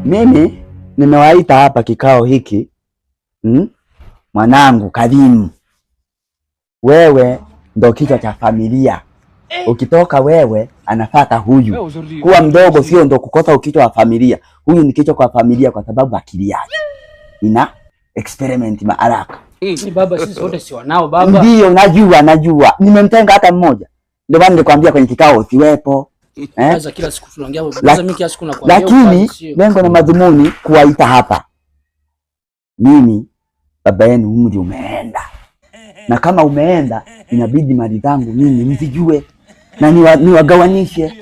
Mimi nimewaita hapa kikao hiki mwanangu Karimu, wewe ndo kichwa cha familia. Ukitoka wewe anafuata huyu. Kuwa mdogo sio ndo kukosa ukichwa wa familia. Huyu ni kichwa kwa familia kwa sababu akili yake ina experiment maaraka. Ni baba, sisi wote si wanao baba. Ndio najua. Nimemtenga hata mmoja. Ndio maana nilikwambia kwenye kikao usiwepo. Sasa kila siku tunaongea baba, mimi kila siku nakwambia. Lakini lengo na madhumuni kuwaita hapa. Mimi baba yenu umri umeenda. Na kama umeenda inabidi mali zangu mimi mzijue na niwagawanishe.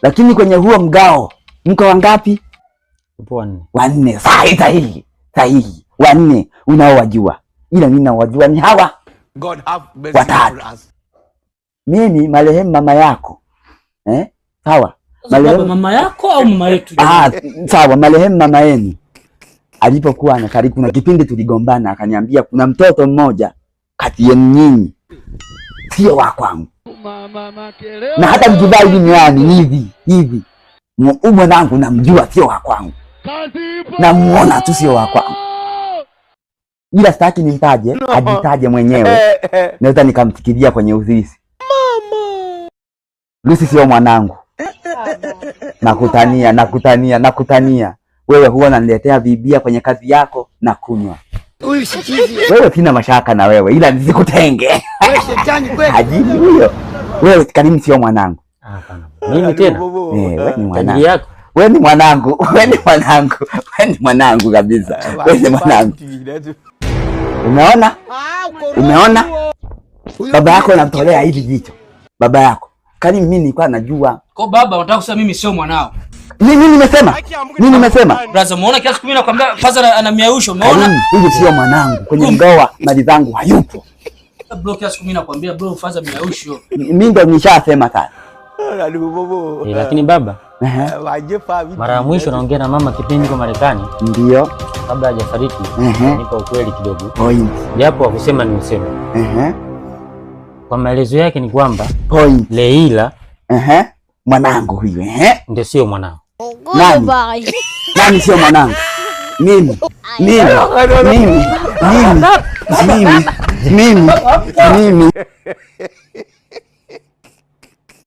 Lakini kwenye huo mgao mko wangapi? Wanne. Sahihi. Wanne unaowajua. Ila mimi nawajua ni hawa. God have mercy on us. Mimi marehemu mama yako. Sawa. Marehemu mama yako au mama yetu? Sawa, marehemu mama yenu. Alipokuwa anafariki kuna kipindi tuligombana, akaniambia kuna mtoto mmoja kati yenu nyinyi sio wa kwangu. Na hata mkivaa hivi miwani hivi. Mwanangu namjua sio wa kwangu. Namuona tu sio wa kwangu. Ila sitaki nimtaje, ajitaje mwenyewe. Naweza nikamfikiria kwenye uzisi. Mama. Lucy sio mwanangu. Nakutania. Wewe huwa unaniletea bibia kwenye kazi yako na kunywa. Wewe sina mashaka na wewe ila nisikutenge. Wewe shetani kweli. Ajibu huyo. Wewe Karimu sio mwanangu. Hapana. Mimi tena? Wewe ni mwanangu. Wewe ni mwanangu kabisa. Wewe ni mwanangu. Umeona? Baba yako anamtolea hivi jicho. Baba yako. Karimu mimi nilikuwa najua. Kwa baba unataka kusema mimi sio mwanao? Mimi nimesema. Brother, umeona kila siku mimi nakwambia Faza ana miausho, umeona? Huyu sio mwanangu. Kwenye mgawa mali zangu hayupo. Bro, kila siku mimi nakwambia bro Faza miausho. Mimi ndo nishasema sana. Lakini baba, mara ya mwisho naongea na mama kipindi kwa Marekani. Ndio. Kabla hajafariki, nipa ukweli kidogo. Japo hakusema ni useme. Kwa maelezo yake ni kwamba Leila mwanangu huyu ndio sio mwanao. Nani sio mwanangu? Mimi.